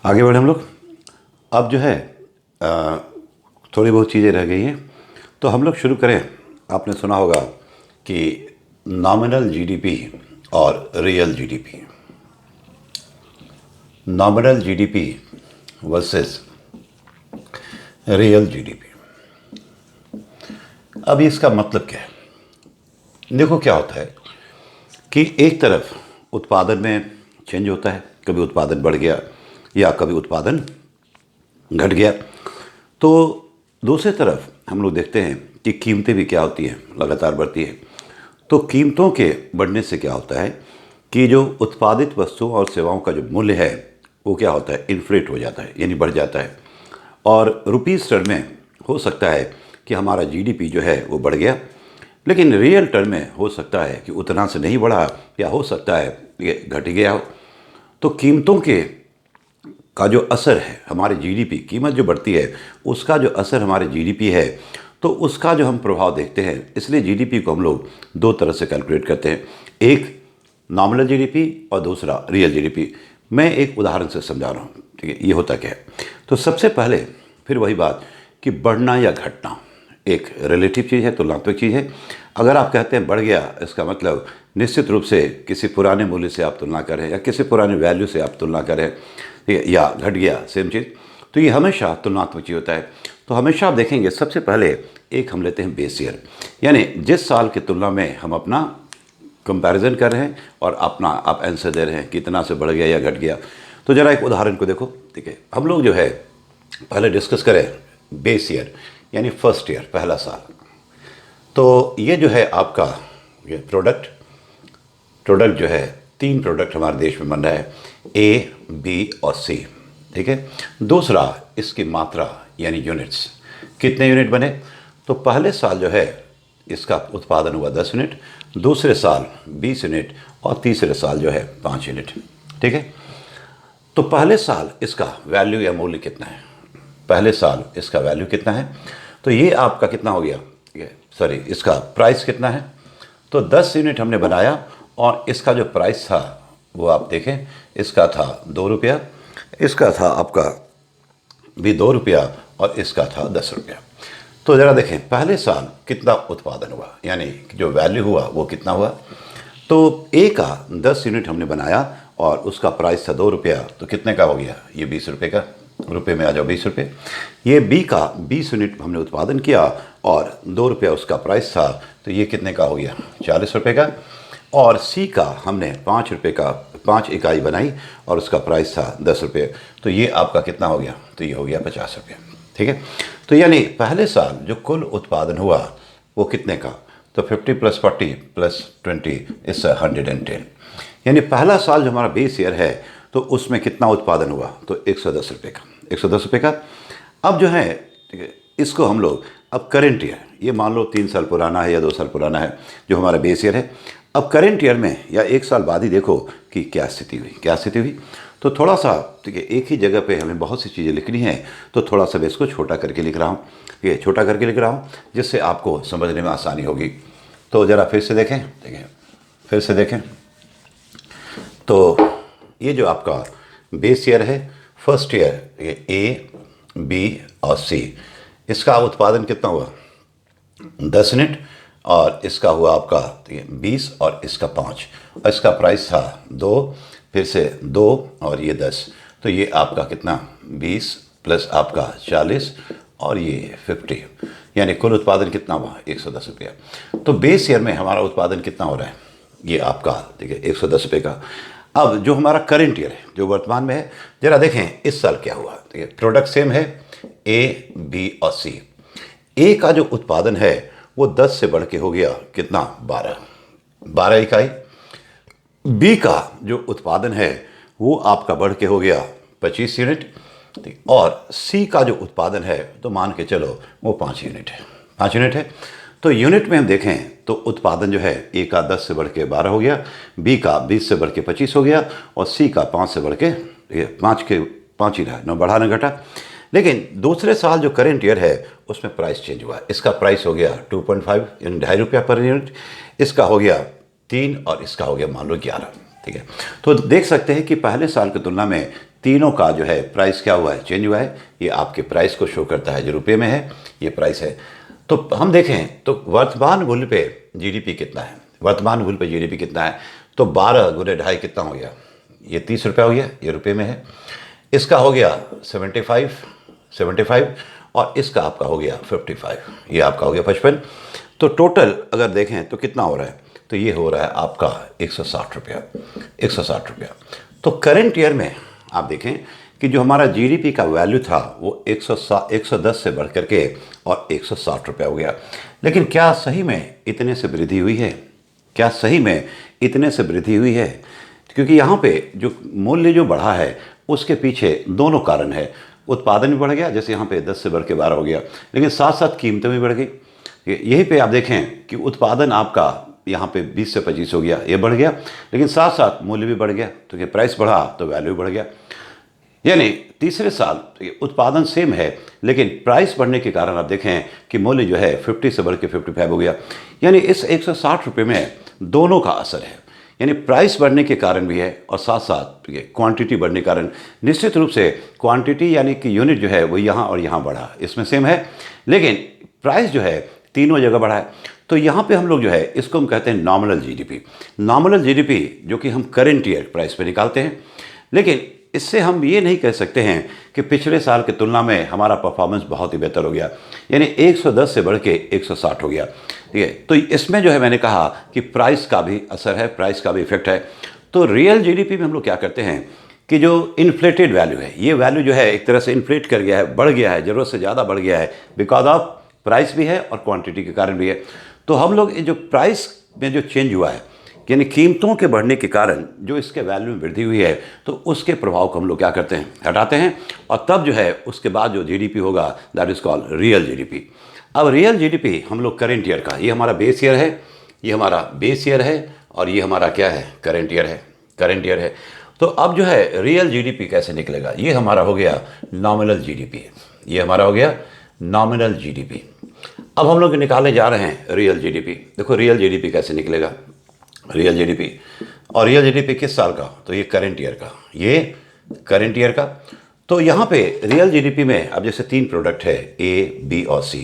आगे बढ़े हम लोग। अब जो है अ, थोड़ी बहुत चीज़ें रह गई हैं, तो हम लोग शुरू करें। आपने सुना होगा कि नॉमिनल जीडीपी और real GDP, nominal GDP versus real GDP. अब इसका मतलब क्या है? देखो क्या होता है कि एक तरफ उत्पादन में चेंज होता है, कभी उत्पादन बढ़ गया या कभी उत्पादन घट गया। तो दूसरी तरफ हम लोग देखते हैं कि कीमतें भी क्या होती हैं, लगातार बढ़ती है। तो कीमतों के बढ़ने से क्या होता है कि जो उत्पादित वस्तुओं और सेवाओं का जो मूल्य है वो क्या होता है, इन्फ्लेट हो जाता है, यानी बढ़ जाता है। और रुपीज़ टर्म में हो सकता है कि हमारा जीडीपी जो है वो बढ़ गया, लेकिन रियल टर्म में हो सकता है कि उतना से नहीं बढ़ा, या हो सकता है ये घट गया हो। तो कीमतों के का जो असर है हमारे जीडीपी, कीमत जो बढ़ती है उसका जो असर हमारे जीडीपी है, तो उसका जो हम प्रभाव देखते हैं। इसलिए जीडीपी को हम लोग दो तरह से कैलकुलेट करते हैं, एक नॉमिनल जीडीपी और दूसरा रियल जीडीपी। मैं एक उदाहरण से समझा रहा हूँ, ठीक है। ये होता क्या है, तो सबसे पहले फिर वही बात कि बढ़ना या घटना एक रिलेटिव चीज़ है, तुलनात्मक चीज़ है। अगर आप कहते हैं बढ़ गया, इसका मतलब निश्चित रूप से किसी पुराने मूल्य से आप तुलना करें या किसी पुराने वैल्यू से आप तुलना करें, या घट गया सेम चीज़, तो ये हमेशा तुलनात्मक चीज़ होता है। तो हमेशा आप देखेंगे सबसे पहले एक हम लेते हैं बेस ईयर, यानी जिस साल की तुलना में हम अपना कंपैरिजन कर रहे हैं और अपना आप आंसर दे रहे हैं कितना से बढ़ गया या घट गया। तो ज़रा एक उदाहरण को देखो, ठीक है। हम लोग जो है पहले डिस्कस करें बेस ईयर, यानी फर्स्ट ईयर, पहला साल। तो ये जो है आपका ये प्रोडक्ट जो है, तीन प्रोडक्ट हमारे देश में बन रहा है, ए, बी और सी, ठीक है। दूसरा इसकी मात्रा यानी यूनिट्स, कितने यूनिट बने। तो पहले साल जो है इसका उत्पादन हुआ 10 यूनिट, दूसरे साल 20 यूनिट और तीसरे साल जो है 5 यूनिट, ठीक है। तो पहले साल इसका वैल्यू या मूल्य कितना है, पहले साल इसका वैल्यू कितना है, तो ये आपका कितना हो गया, सॉरी इसका प्राइस कितना है। तो 10 यूनिट हमने बनाया और इसका जो प्राइस था वो आप देखें, इसका था 2 रुपया, इसका था आपका भी 2 रुपया और इसका था 10 रुपया। तो ज़रा देखें पहले साल कितना उत्पादन हुआ, यानी जो वैल्यू हुआ वो कितना हुआ। तो ए का 10 यूनिट हमने बनाया और उसका प्राइस था 2 रुपया, तो कितने का हो गया, ये 20 रुपये का, रुपये में आ जाओ 20 रुपये। ये बी का 20 यूनिट हमने उत्पादन किया और 2 रुपया उसका प्राइस था, तो ये कितने का हो गया, 40 रुपये का। और सी का हमने 5 रुपये का 5 इकाई बनाई और उसका प्राइस था 10 रुपये, तो ये आपका कितना हो गया, तो ये हो गया 50 रुपये, ठीक है। तो यानी पहले साल जो कुल उत्पादन हुआ वो कितने का, तो 50 + 40 + 20 इस 110, यानी पहला साल जो हमारा बेस ईयर है तो उसमें कितना उत्पादन हुआ, तो 110 रुपये का, 110 रुपये का। अब जो है, ठीक है, इसको हम लोग अब करेंट ईयर, ये मान लो 3 साल पुराना है या 2 साल पुराना है जो हमारा बेस ईयर है। अब करेंट ईयर में या 1 साल बाद ही देखो कि क्या स्थिति हुई, क्या स्थिति हुई। तो थोड़ा सा, ठीक है, एक ही जगह पे हमें बहुत सी चीज़ें लिखनी है, तो थोड़ा सा मैं इसको छोटा करके लिख रहा हूँ, ये छोटा करके लिख रहा हूँ जिससे आपको समझने में आसानी होगी। तो ज़रा फिर से देखें, देखें फिर से देखें। तो ये जो आपका बेस ईयर है, फर्स्ट ईयर, ये ए, बी और सी, इसका उत्पादन कितना हुआ, 10 यूनिट, और इसका हुआ आपका 20 और इसका 5, और इसका प्राइस था 2, फिर से 2 और ये 10, तो ये आपका कितना, 20 + आपका 40 और ये 50, यानी कुल उत्पादन कितना हुआ, 110 रुपया। तो बेस ईयर में हमारा उत्पादन कितना हो रहा है, ये आपका, ठीक है, 110 रुपये का। अब जो हमारा करंट ईयर है, जो वर्तमान में है, जरा देखें इस साल क्या हुआ, ठीक है। प्रोडक्ट सेम है, ए, बी और सी। ए का जो उत्पादन है वो 10 से बढ़ के हो गया कितना, 12 इकाई। बी का जो उत्पादन है वो आपका बढ़ के हो गया 25 यूनिट, और सी का जो उत्पादन है तो मान के चलो वो 5 यूनिट है, 5 यूनिट है। तो यूनिट में हम देखें तो उत्पादन जो है ए का 10 से बढ़ के 12 हो गया, बी का 20 से बढ़ के 25 हो गया, और सी का 5 से बढ़ के 5 ही रहा, न बढ़ा न घटा। लेकिन दूसरे साल जो करेंट ईयर है उसमें प्राइस चेंज हुआ, इसका प्राइस हो गया 2.5 यानी 2.5 रुपया पर यूनिट, इसका हो गया 3 और इसका हो गया मान लो 11, ठीक है। तो देख सकते हैं कि पहले साल की तुलना में तीनों का जो है प्राइस क्या हुआ है, चेंज हुआ है। ये आपके प्राइस को शो करता है जो रुपये में है, ये प्राइस है। तो हम देखें तो वर्तमान मूल्य पे जीडीपी कितना है, वर्तमान मूल्य पे जीडीपी कितना है, तो 12 गुने 2.5 कितना हो गया, ये 30 रुपये हो गया, ये रुपये में है। इसका हो गया 75 और इसका आपका हो गया 55, ये आपका हो गया 55। तो टोटल अगर देखें तो कितना हो रहा है, तो ये हो रहा है आपका 160 रुपया, 160 रुपया। तो करंट ईयर में आप देखें कि जो हमारा जीडीपी का वैल्यू था वो 110 से बढ़ करके और 160 रुपया हो गया। लेकिन क्या सही में इतने से वृद्धि हुई है, क्या सही में इतने से वृद्धि हुई है? क्योंकि यहाँ पे जो मूल्य जो बढ़ा है उसके पीछे दोनों कारण है। उत्पादन भी बढ़ गया, जैसे यहाँ पे 10 से बढ़ के 12 हो गया, लेकिन साथ साथ कीमतें भी बढ़ गई। यहीं पे आप देखें कि उत्पादन आपका यहाँ पे 20 से 25 हो गया, ये बढ़ गया, लेकिन साथ साथ मूल्य भी बढ़ गया, तो प्राइस बढ़ा तो वैल्यू बढ़ गया। यानी तीसरे साल उत्पादन सेम है, लेकिन प्राइस बढ़ने के कारण आप देखें कि मूल्य जो है 50 से बढ़ के 55 हो गया। यानी इस 160 रुपये में दोनों का असर है, यानी प्राइस बढ़ने के कारण भी है और साथ साथ क्वांटिटी बढ़ने के कारण। निश्चित रूप से क्वांटिटी यानी कि यूनिट जो है वो यहाँ और यहाँ बढ़ा, इसमें सेम है, लेकिन प्राइस जो है तीनों जगह बढ़ा है। तो यहाँ पे हम लोग जो है इसको हम कहते हैं नॉमिनल जीडीपी। नॉमिनल जीडीपी जो कि हम करंट ईयर प्राइस पे निकालते हैं, लेकिन इससे हम ये नहीं कह सकते हैं कि पिछले साल की तुलना में हमारा परफॉर्मेंस बहुत ही बेहतर हो गया, यानी 110 से बढ़ के 160 हो गया। ठीक है, तो इसमें जो है मैंने कहा कि प्राइस का भी असर है, प्राइस का भी इफेक्ट है। तो रियल जीडीपी में हम लोग क्या करते हैं कि जो इन्फ्लेटेड वैल्यू है, ये वैल्यू जो है एक तरह से इन्फ्लेट कर गया है, बढ़ गया है, ज़रूरत से ज़्यादा बढ़ गया है, बिकॉज ऑफ प्राइस भी है और क्वांटिटी के कारण भी है। तो हम लोग जो प्राइस में जो चेंज हुआ है, यानी कीमतों के बढ़ने के कारण जो इसके वैल्यू में वृद्धि हुई है, तो उसके प्रभाव को हम लोग क्या करते हैं, हटाते हैं, और तब जो है उसके बाद जो जीडीपी होगा that is called real GDP. अब रियल जीडीपी हम लोग करंट ईयर का, ये हमारा बेस ईयर है, ये हमारा बेस ईयर है, और ये हमारा क्या है, करंट ईयर है, करंट ईयर है। तो अब जो है रियल जीडीपी कैसे निकलेगा, ये हमारा हो गया नॉमिनल जीडीपी, ये हमारा हो गया नॉमिनल जीडीपी। अब हम लोग निकालने जा रहे हैं रियल जीडीपी। देखो रियल जीडीपी कैसे निकलेगा, रियल जीडीपी, और रियल जीडीपी किस साल का, तो ये करंट ईयर का, ये करंट ईयर का। तो यहाँ पे रियल जीडीपी में अब जैसे 3 प्रोडक्ट है, ए, बी और सी।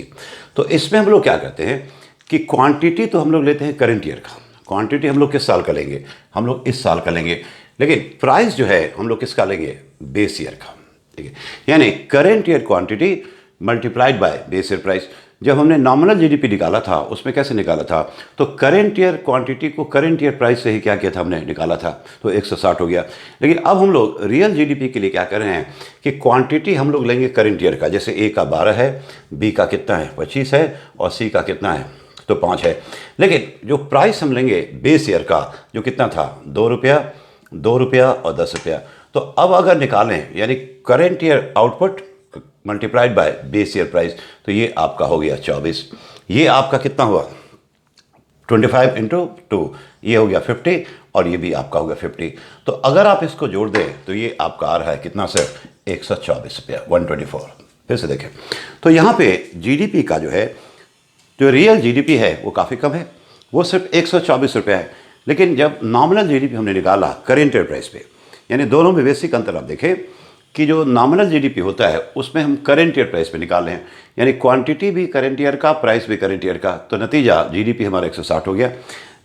तो इसमें हम लोग क्या करते हैं कि क्वांटिटी तो हम लोग लेते हैं करंट ईयर का, क्वांटिटी हम लोग किस साल का लेंगे, हम लोग इस साल का लेंगे, लेकिन प्राइस जो है हम लोग किसका लेंगे, बेस ईयर का। ठीक है, यानी current year quantity multiplied by base year price. जब हमने नॉमिनल जीडीपी निकाला था उसमें कैसे निकाला था, तो करंट ईयर क्वांटिटी को करंट ईयर प्राइस से ही क्या किया था, हमने निकाला था, तो 160 हो गया। लेकिन अब हम लोग रियल जीडीपी के लिए क्या कर रहे हैं कि क्वांटिटी हम लोग लेंगे करंट ईयर का, जैसे ए का 12 है, बी का कितना है 25 है, और सी का कितना है तो 5 है। लेकिन जो प्राइस हम लेंगे बेस ईयर का, जो कितना था 2 रुपया, 2 रुपया और 10 रुपया। तो अब अगर निकालें यानी current year output multiplied by base year price, तो ये आपका हो गया 24, ये आपका कितना हुआ 25 इंटू 2, ये हो गया 50, और ये भी आपका हो गया 50। तो अगर आप इसको जोड़ दें तो ये आपका आ रहा है कितना सर, 124 रुपया, 124। फिर से देखें तो यहाँ पे जीडीपी का जो है, जो रियल जीडीपी है वो काफ़ी कम है, वो सिर्फ 124 रुपया है। लेकिन जब नॉमिनल जीडीपी हमने निकाला करंट ईयर प्राइस पे, यानी दोनों में बेसिक अंतर आप देखें कि जो नॉमिनल जीडीपी होता है उसमें हम करंट ईयर प्राइस पे निकाल रहे हैं, यानी क्वांटिटी भी करंट ईयर का, प्राइस भी करंट ईयर का, तो नतीजा जीडीपी हमारा 160 हो गया।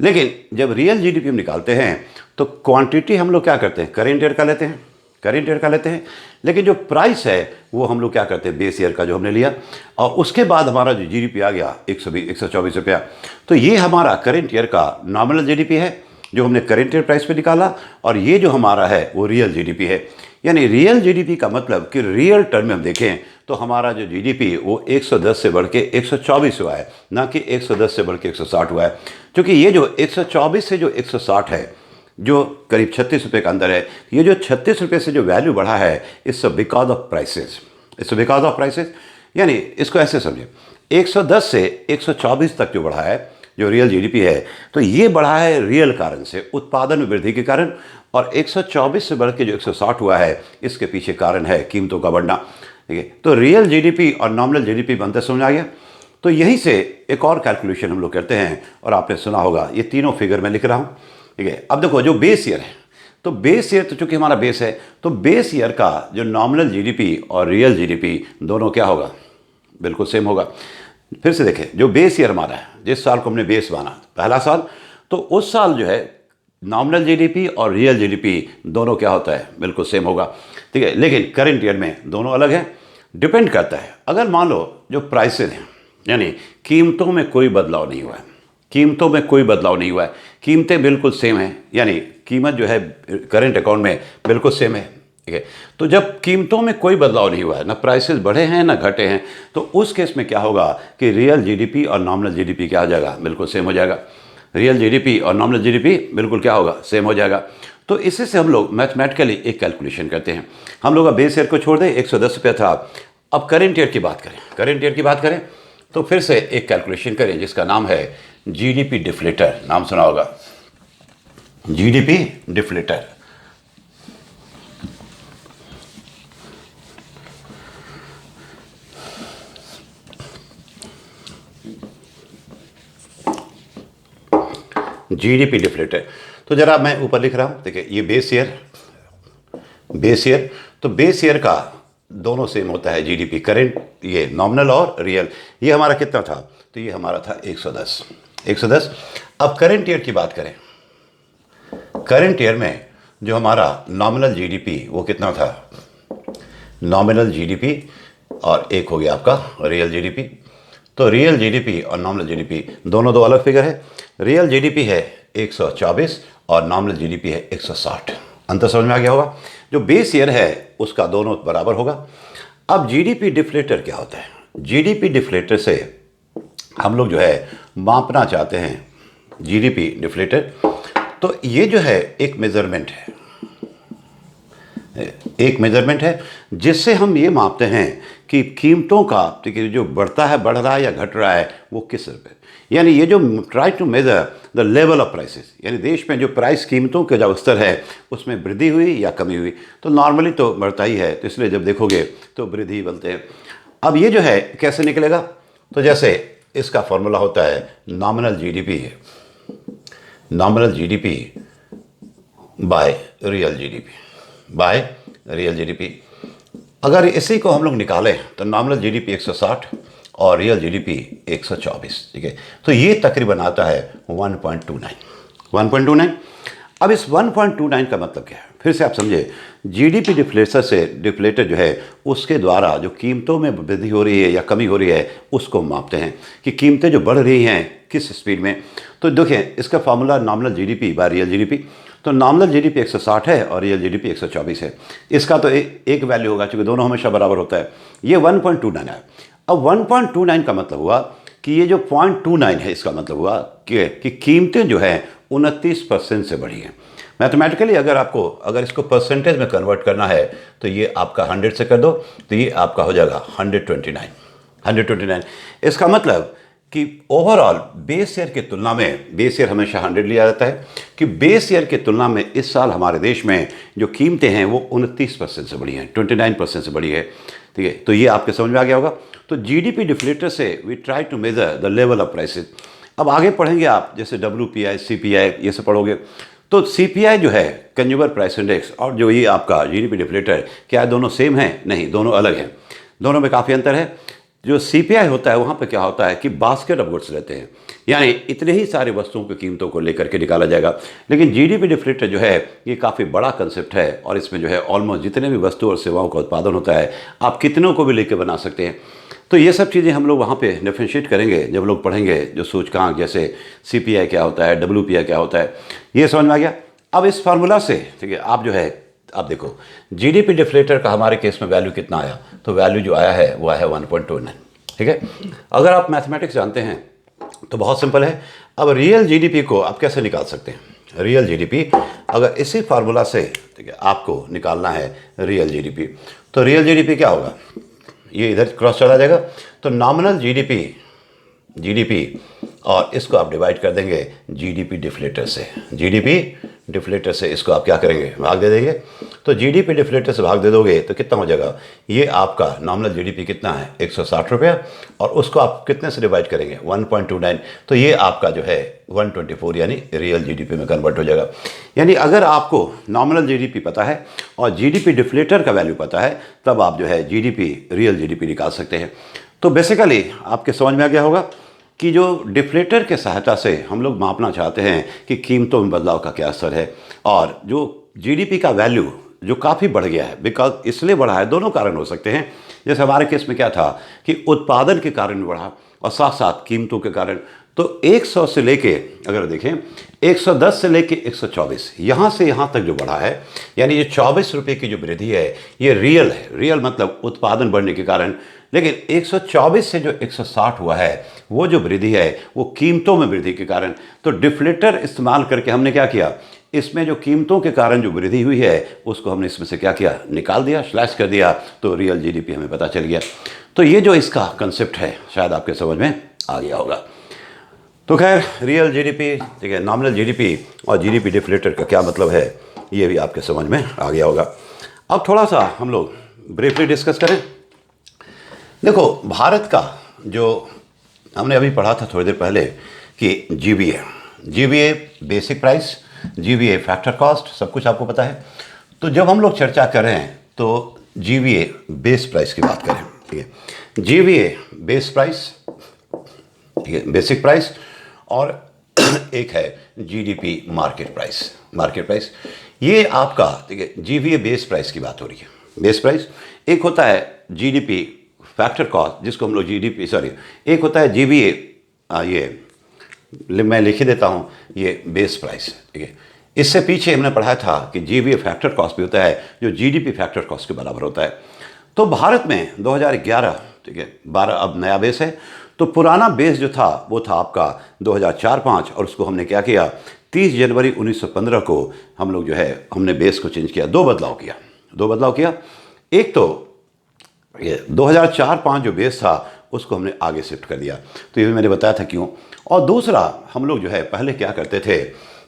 लेकिन जब रियल जीडीपी हम निकालते हैं तो क्वांटिटी हम लोग क्या करते हैं, करंट ईयर का लेते हैं, करंट ईयर का लेते हैं, लेकिन जो प्राइस है वो हम लोग क्या करते हैं, बेस ईयर का जो हमने लिया, और उसके बाद हमारा जो जीडीपी आ गया 124 रुपया। तो ये हमारा करंट ईयर का नॉमिनल जीडीपी है जो हमने करंट ईयर प्राइस पे निकाला, और ये जो हमारा है वो रियल जीडीपी है। यानी रियल जीडीपी का मतलब कि रियल टर्म में हम देखें तो हमारा जो जीडीपी वो 110 से बढ़ के 124 हुआ है, ना कि 110 से बढ़ के 160 हुआ है। क्योंकि ये जो 124 से जो 160 है, जो करीब 36 रुपये का अंदर है, ये जो 36 रुपये से जो वैल्यू बढ़ा है, it's because of prices, it's because of prices. यानी इसको ऐसे समझें, 110 से 124 तक जो बढ़ा है जो रियल जीडीपी है, तो ये बढ़ा है रियल कारण से, उत्पादन में वृद्धि के कारण, और 124 से बढ़ के जो 160 हुआ है इसके पीछे कारण है कीमतों का बढ़ना। ठीक है, तो रियल जीडीपी और नॉमिनल जीडीपी में अंतर समझ आ गया। तो यहीं से एक और कैलकुलेशन हम लोग करते हैं, और आपने सुना होगा, ये तीनों फिगर मैं लिख रहा हूँ। ठीक है, अब देखो जो बेस ईयर है, तो बेस ईयर तो चूंकि हमारा बेस है, तो बेस ईयर का जो नॉमिनल जीडीपी और रियल जीडीपी दोनों क्या होगा, बिल्कुल सेम होगा। फिर से देखें, जो बेस ईयर हमारा है, जिस साल को हमने बेस माना पहला साल, तो उस साल जो है नॉमिनल जीडीपी और रियल जीडीपी दोनों क्या होता है, बिल्कुल सेम होगा, ठीक है। लेकिन करंट ईयर में दोनों अलग हैं। डिपेंड करता है, अगर मान लो जो प्राइसेस हैं, यानी कीमतों में कोई बदलाव नहीं हुआ है, कीमतों में कोई बदलाव नहीं हुआ है, कीमतें बिल्कुल सेम हैं, यानी कीमत जो है करंट अकाउंट में बिल्कुल सेम है, ठीक है। तो जब कीमतों में कोई बदलाव नहीं हुआ है, ना प्राइसेस बढ़े हैं ना घटे हैं, तो उस केस में क्या होगा कि रियल जीडीपी और नॉमिनल जीडीपी क्या हो जाएगा, बिल्कुल सेम हो जाएगा। रियल जीडीपी और नॉमिनल जीडीपी बिल्कुल क्या होगा, सेम हो जाएगा। तो इससे से हम लोग मैथमेटिकली एक कैलकुलेशन करते हैं। हम लोग बेस ईयर को छोड़ दें, 110 रुपया था। अब करंट ईयर की बात करें, करंट ईयर की बात करें तो फिर से एक कैलकुलेशन करें जिसका नाम है जीडीपी डिफ्लेटर। नाम सुना होगा, जीडीपी डिफ्लेटर। GDP deflator. तो जरा मैं ऊपर लिख रहा हूं, देखिए ये बेस ईयर, बेस ईयर, तो बेस ईयर का दोनों सेम होता है जीडीपी, करंट ये नॉमिनल और रियल। ये हमारा कितना था, तो ये हमारा था 110, 110। अब करंट ईयर की बात करें, करंट ईयर में जो हमारा नॉमिनल जीडीपी वो कितना था, नॉमिनल जीडीपी, और एक हो गया आपका रियल जीडीपी। तो रियल जीडीपी और नॉमिनल जीडीपी दोनों दो अलग फिगर है। रियल जीडीपी है 124 और नॉमिनल जीडीपी है 160। अंतर समझ में आ गया होगा। जो बेस ईयर है उसका दोनों बराबर होगा। अब जीडीपी डिफ्लेटर क्या होता है, जीडीपी डिफ्लेटर से हम लोग जो है मापना चाहते हैं जीडीपी डिफ्लेटर। तो ये जो है एक मेजरमेंट है, एक मेजरमेंट है जिससे हम ये मापते हैं कि कीमतों का जो बढ़ता है, बढ़ रहा है या घट रहा है, वो किस पे, यानी ये जो try to measure the level of prices, यानी देश में जो प्राइस कीमतों का जो स्तर है उसमें वृद्धि हुई या कमी हुई। तो नॉर्मली तो बढ़ता ही है, तो इसलिए जब देखोगे तो वृद्धि बोलते हैं। अब ये जो है कैसे निकलेगा, तो जैसे इसका फॉर्मूला होता है नॉमिनल जीडीपी है, nominal GDP by real GDP, by real GDP. अगर इसी को हम लोग निकालें तो नॉमिनल जीडीपी 160 और रियल जीडीपी 124, ठीक है। तो ये तकरीबन आता है 1.29, 1.29। अब इस 1.29 का मतलब क्या है, फिर से आप समझे, जीडीपी डिफ्लेटर से, डिफ्लेटर जो है उसके द्वारा जो कीमतों में वृद्धि हो रही है या कमी हो रही है उसको मापते हैं कि कीमतें जो बढ़ रही हैं किस स्पीड में। तो देखिए इसका formula nominal GDP by real GDP. तो नॉमिनल जीडीपी 160 है और रियल जीडीपी 124 है। इसका तो एक वैल्यू होगा क्योंकि दोनों हमेशा बराबर होता है। ये 1.29 है। अब 1.29 का मतलब हुआ कि ये जो 0.29 है, इसका मतलब हुआ कि कीमतें जो है 29% से बढ़ी हैं। मैथमेटिकली अगर इसको परसेंटेज में कन्वर्ट करना है तो ये आपका 100 से कर दो, तो ये आपका हो जाएगा 129, 129। इसका मतलब कि ओवरऑल बेस ईयर की तुलना में, बेस ईयर हमेशा 100 लिया जाता है, कि बेस ईयर की तुलना में इस साल हमारे देश में जो कीमतें हैं वो 29% से बढ़ी हैं, 29% से बढ़ी है, ठीक है। तो ये आपके समझ में आ गया होगा। तो जीडीपी डिफ्लेटर से we try to measure the level of prices. अब आगे पढ़ेंगे आप, जैसे WPI, CPI ये सब पढ़ोगे। तो CPI जो है कंज्यूमर प्राइस इंडेक्स, और जो ये आपका जीडीपी डिफ्लेटर, क्या दोनों सेम हैं? नहीं, दोनों अलग हैं, दोनों में काफ़ी अंतर है। जो CPI होता है वहाँ पे क्या होता है कि बास्केट ऑफ गुड्स लेते हैं, यानी इतने ही सारे वस्तुओं की कीमतों को लेकर के निकाला जाएगा। लेकिन जीडीपी डिफ्लेटर जो है ये काफ़ी बड़ा कंसेप्ट है, और इसमें जो है ऑलमोस्ट जितने भी वस्तु और सेवाओं का उत्पादन होता है आप कितनों को भी लेकर बना सकते हैं। तो ये सब चीज़ें हम लोग वहाँ पे डिफ्रेंशिएट करेंगे जब लोग पढ़ेंगे, जो सूचकांक, जैसे CPI क्या होता है, WPI क्या होता है, ये समझ में आ गया। अब इस फार्मूला से, ठीक है, आप जो है, आप देखो जीडीपी डिफ्लेटर का हमारे केस में वैल्यू कितना आया, तो वैल्यू जो आया है वो आया है 1.29, ठीक है। अगर आप मैथमेटिक्स जानते हैं तो बहुत सिंपल है। अब रियल जीडीपी को आप कैसे निकाल सकते हैं, रियल जीडीपी, अगर इसी फार्मूला से, ठीक है, आपको निकालना है रियल जीडीपी, तो रियल जीडीपी क्या होगा, ये इधर क्रॉस चला जाएगा। तो नॉमिनल जीडीपी जीडीपी, और इसको आप डिवाइड कर देंगे जीडीपी डिफ्लेटर से। जीडीपी डिफ्लेटर से इसको आप क्या करेंगे, भाग दे देंगे। तो जीडीपी डिफ्लेटर से भाग दे दोगे तो कितना हो जाएगा, ये आपका नॉमिनल जीडीपी कितना है 160 रुपया, और उसको आप कितने से डिवाइड करेंगे 1.29, तो ये आपका जो है 124 यानी रियल जीडीपी में कन्वर्ट हो जाएगा। यानी अगर आपको नॉमिनल जीडीपी पता है और जीडीपी डिफ्लेटर का वैल्यू पता है, तब आप जो है जीडीपी रियल जीडीपी निकाल सकते हैं। तो बेसिकली आपके समझ में आ गया होगा कि जो डिफ्लेटर के सहायता से हम लोग मापना चाहते हैं कि कीमतों में बदलाव का क्या असर है, और जो जीडीपी का वैल्यू जो काफ़ी बढ़ गया है, बिकॉज इसलिए बढ़ा है, दोनों कारण हो सकते हैं। जैसे हमारे केस में क्या था कि उत्पादन के कारण बढ़ा और साथ साथ कीमतों के कारण। तो 100 से लेके अगर देखें 110 से लेके 124, यहाँ से यहाँ तक जो बढ़ा है, यानी ये 24 रुपये की जो वृद्धि है ये रियल है। रियल मतलब उत्पादन बढ़ने के कारण। लेकिन 124 से जो 160 हुआ है वो जो वृद्धि है वो कीमतों में वृद्धि के कारण। तो डिफ्लेटर इस्तेमाल करके हमने क्या किया, इसमें जो कीमतों के कारण जो वृद्धि हुई है उसको हमने इसमें से क्या किया, निकाल दिया, स्लैश कर दिया, तो रियल जीडीपी हमें पता चल गया। तो ये जो इसका कंसेप्ट है शायद आपके समझ में आ गया होगा। तो खैर रियल जीडीपी, ठीक है, नॉमिनल जीडीपी और जीडीपी डिफ्लेटर का क्या मतलब है ये भी आपके समझ में आ गया होगा। अब थोड़ा सा हम लोग ब्रीफली डिस्कस करें। देखो भारत का जो हमने अभी पढ़ा था थोड़ी देर पहले कि GVA basic price, GVA factor cost, सब कुछ आपको पता है। तो जब हम लोग चर्चा कर रहे हैं तो जीवीए बेस प्राइस की बात करें, ठीक है, जीवीए बेस प्राइस, ठीक है, बेसिक प्राइस, और एक है जीडीपी मार्केट प्राइस। ये आपका, ठीक है, जीवीए बेस प्राइस की बात हो रही है, बेस प्राइस। एक होता है जीडीपी फैक्टर कॉस्ट जिसको हम लोग जीडीपी, सॉरी, एक होता है जीवीए, ये मैं लिख ही देता हूँ, ये बेस प्राइस, ठीक है। इससे पीछे हमने पढ़ा था कि जीवीए फैक्टर कॉस्ट भी होता है जो जीडीपी फैक्टर कॉस्ट के बराबर होता है। तो भारत में 2011, ठीक है, 12 अब नया बेस है। तो पुराना बेस जो था वो था आपका 2004-05, और उसको हमने क्या किया, 30 जनवरी 1915 को हम लोग जो है हमने बेस को चेंज किया। दो बदलाव किया। एक तो ये 2004-05 जो बेस था उसको हमने आगे शिफ्ट कर दिया, तो ये भी मैंने बताया था क्यों। और दूसरा हम लोग जो है पहले क्या करते थे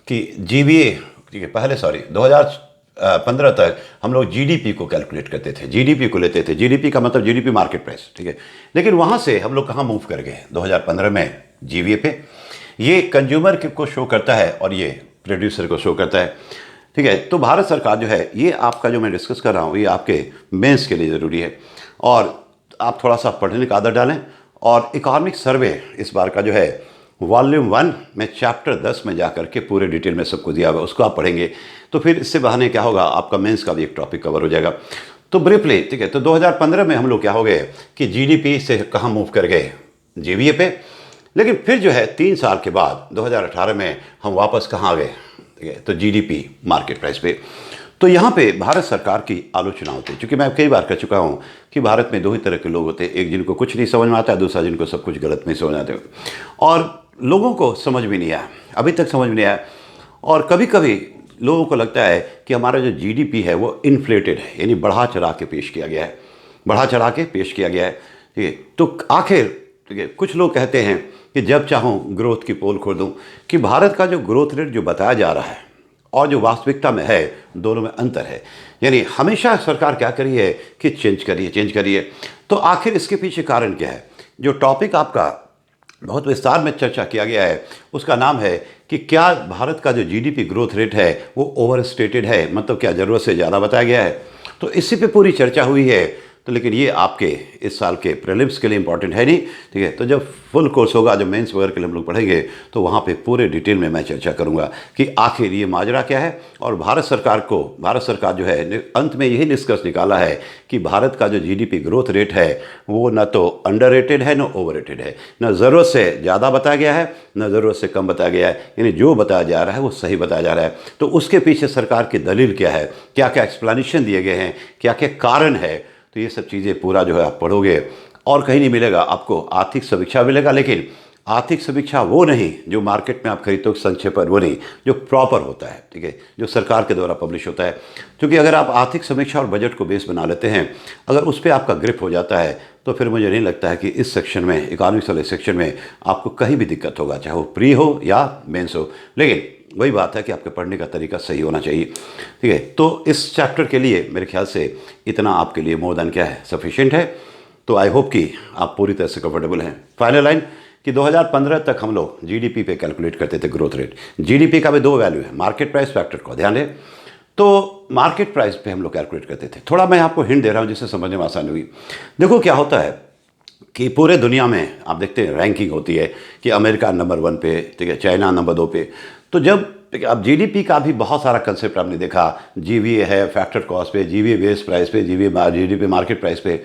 कि जीवीए, ठीक है, पहले 2015 तक हम लोग जीडीपी को कैलकुलेट करते थे, जीडीपी को लेते थे। जीडीपी का मतलब जीडीपी मार्केट प्राइस, ठीक है। लेकिन वहाँ से हम लोग कहाँ मूव कर गए 2015 में, जीवीए पे। ये कंज्यूमर को शो करता है और ये प्रोड्यूसर को शो करता है, ठीक है। तो भारत सरकार जो है, ये आपका जो मैं डिस्कस कर रहा हूँ ये आपके मेंस के लिए ज़रूरी है, और आप थोड़ा सा पढ़ने का आदत डालें। और इकोनॉमिक सर्वे इस बार का जो है वॉल्यूम 1 में चैप्टर 10 में जाकर के पूरे डिटेल में सबको दिया हुआ है, उसको आप पढ़ेंगे तो फिर इससे बहाने क्या होगा, आपका मेंस का भी एक टॉपिक कवर हो जाएगा। तो ब्रीफली, ठीक है, तो 2015 में हम लोग क्या हो गए कि जीडीपी से कहाँ मूव कर गए, जीवीए पे। लेकिन फिर जो है 3 साल के बाद 2018 में हम वापस कहाँ आ गए, ठीक है, तो जीडीपी मार्केट प्राइस पे। तो यहाँ पे भारत सरकार की आलोचना होती है, क्योंकि मैं कई बार कह चुका हूँ कि भारत में दो ही तरह के लोग होते हैं, एक जिनको कुछ नहीं समझ में आता है, दूसरा जिनको सब कुछ गलत नहीं समझ आते, और लोगों को समझ में नहीं आया, अभी तक समझ में नहीं आया। और कभी कभी लोगों को लगता है कि हमारा जो जीडीपी है वो इन्फ्लेटेड है, यानी बढ़ा चढ़ा के पेश किया गया है, ठीक है। तो आखिर, ठीक है, कुछ लोग कहते हैं कि जब चाहूँ ग्रोथ की पोल खोल दूँ, कि भारत का जो ग्रोथ रेट जो बताया जा रहा है और जो वास्तविकता में है, दोनों में अंतर है। यानी हमेशा सरकार क्या करी है कि चेंज करिए। तो आखिर इसके पीछे कारण क्या है? जो टॉपिक आपका बहुत विस्तार में चर्चा किया गया है उसका नाम है कि क्या भारत का जो जीडीपी ग्रोथ रेट है वो ओवर स्टेटेड है, मतलब क्या ज़रूरत से ज़्यादा बताया गया है। तो इसी पे पूरी चर्चा हुई है। तो लेकिन ये आपके इस साल के प्रीलिम्स के लिए इंपॉर्टेंट है नहीं, ठीक है। तो जब फुल कोर्स होगा, जब मेंस वगैरह के लिए हम लोग पढ़ेंगे, तो वहाँ पे पूरे डिटेल में मैं चर्चा करूँगा कि आखिर ये माजरा क्या है। और भारत सरकार जो है अंत में यही निष्कर्ष निकाला है कि भारत का जो जीडीपी ग्रोथ रेट है वो न तो अंडर रेटेड है, न ओवर रेटेड है, न ज़रूरत से ज़्यादा बताया गया है, न ज़रूरत से कम बताया गया है। यानी जो बताया जा रहा है वो सही बताया जा रहा है। तो उसके पीछे सरकार की दलील क्या है, क्या क्या एक्सप्लेनेशन दिए गए हैं, क्या क्या कारण है, तो ये सब चीज़ें पूरा जो है आप पढ़ोगे और कहीं नहीं मिलेगा। आपको आर्थिक समीक्षा मिलेगा, लेकिन आर्थिक समीक्षा वो नहीं जो मार्केट में आप खरीदते हो संक्षेपण, वो नहीं, जो प्रॉपर होता है, ठीक है, जो सरकार के द्वारा पब्लिश होता है। क्योंकि अगर आप आर्थिक समीक्षा और बजट को बेस बना लेते हैं, अगर उस पर आपका ग्रिप हो जाता है, तो फिर मुझे नहीं लगता है कि इस सेक्शन में, इकोनॉमिक्स वाले सेक्शन में आपको कहीं भी दिक्कत होगा, चाहे वो प्री हो या मेंस हो। लेकिन वही बात है कि आपके पढ़ने का तरीका सही होना चाहिए, ठीक है। तो इस चैप्टर के लिए मेरे ख्याल से इतना आपके लिए मोर देन क्या है, सफिशिएंट है। तो आई होप कि आप पूरी तरह से कंफर्टेबल हैं। फाइनल लाइन कि 2015 तक हम लोग जीडीपी पे कैलकुलेट करते थे ग्रोथ रेट। जीडीपी का भी दो वैल्यू है, मार्केट प्राइस फैक्टर को ध्यान दें। तो मार्केट प्राइस पे हम लोग कैलकुलेट करते थे। थोड़ा मैं आपको हिंट दे रहा हूँ जिससे समझने में आसानी हुई। देखो क्या होता है कि पूरे दुनिया में आप देखते हैं रैंकिंग होती है कि अमेरिका नंबर 1 पे, ठीक है, चाइना नंबर 2 पे। तो जब अब जीडीपी का भी बहुत सारा कंसेप्ट आपने देखा, जीवीए है फैक्टर कॉस्ट पे, जीवीए बेस प्राइस पे, जीडीपी मार्केट प्राइस पे।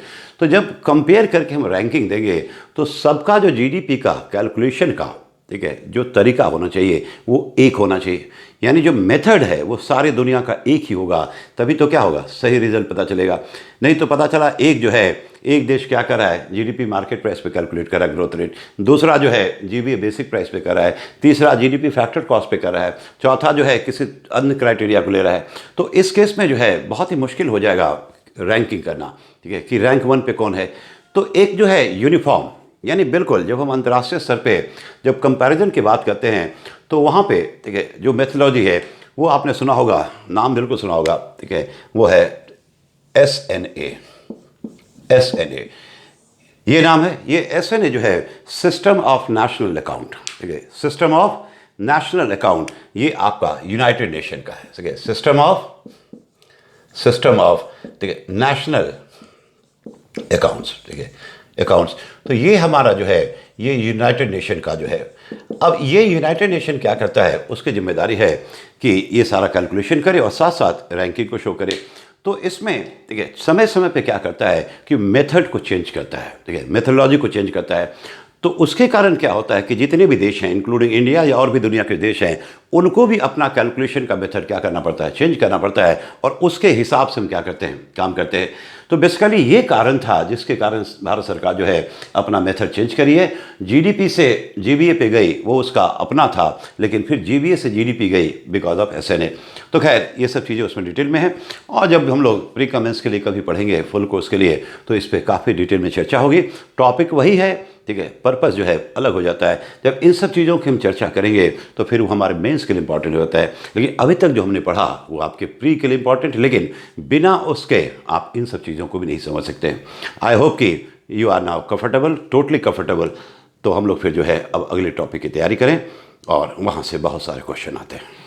तो जब कंपेयर करके हम रैंकिंग देंगे तो सबका जो जीडीपी का कैलकुलेशन का, ठीक है, जो तरीका होना चाहिए वो एक होना चाहिए। यानी जो मेथड है वो सारी दुनिया का एक ही होगा, तभी तो क्या होगा, सही रिजल्ट पता चलेगा। नहीं तो पता चला एक जो है, एक देश क्या कर रहा है, जीडीपी मार्केट प्राइस पे कैलकुलेट कर रहा है ग्रोथ रेट, दूसरा जो है जीवीए बेसिक प्राइस पे कर रहा है, तीसरा जीडीपी फैक्टर कॉस्ट पे कर रहा है, चौथा जो है किसी अन्य क्राइटेरिया को ले रहा है। तो इस केस में जो है बहुत ही मुश्किल हो जाएगा रैंकिंग करना, ठीक है, कि रैंक 1 पे कौन है। तो एक जो है यूनिफॉर्म, यानी बिल्कुल जब हम अंतर्राष्ट्रीय स्तर पे जब कंपैरिजन की बात करते हैं तो वहाँ पे, ठीक है, जो मेथोलॉजी है वो आपने सुना होगा, नाम बिल्कुल सुना होगा, ठीक है, वो है SNA। SNA ये नाम है। ये SNA जो है सिस्टम ऑफ नेशनल अकाउंट, ठीक है, सिस्टम ऑफ नेशनल अकाउंट, ये आपका यूनाइटेड नेशन का है, ठीक है, सिस्टम ऑफ ठीक है नेशनल अकाउंट्स, ठीक है, अकाउंट्स। तो ये हमारा जो है ये यूनाइटेड नेशन का जो है। अब ये यूनाइटेड नेशन क्या करता है, उसकी जिम्मेदारी है कि ये सारा कैलकुलेशन करे और साथ साथ रैंकिंग को शो करे। तो इसमें, ठीक है, समय समय पे क्या करता है कि मेथड को चेंज करता है, ठीक है, मेथोलॉजी को चेंज करता है। तो उसके कारण क्या होता है कि जितने भी देश हैं, इंक्लूडिंग इंडिया या और भी दुनिया के देश हैं, उनको भी अपना कैलकुलेशन का मेथड क्या करना पड़ता है, चेंज करना पड़ता है, और उसके हिसाब से हम क्या करते हैं, काम करते हैं। तो बेसिकली ये कारण था जिसके कारण भारत सरकार जो है अपना मेथड चेंज करी है। जीडीपी से जीवीए पे गई, वो उसका अपना था, लेकिन फिर जीवीए से जीडीपी गई बिकॉज ऑफ SNA। तो खैर ये सब चीज़ें उसमें डिटेल में हैं, और जब हम लोग प्री कमेंस के लिए कभी पढ़ेंगे फुल कोर्स के लिए तो इस पर काफ़ी डिटेल में चर्चा होगी। टॉपिक वही है, ठीक है, पर्पस जो है अलग हो जाता है। जब इन सब चीज़ों की हम चर्चा करेंगे तो फिर वो हमारे मेंस के लिए इंपॉर्टेंट होता है। लेकिन अभी तक जो हमने पढ़ा वो आपके प्री के लिए इंपॉर्टेंट है, लेकिन बिना उसके आप इन सब चीज़ों को भी नहीं समझ सकते। आई होप कि you are now comfortable, totally comfortable. तो हम लोग फिर जो है अब अगले टॉपिक की तैयारी करें, और वहाँ से बहुत सारे क्वेश्चन आते हैं।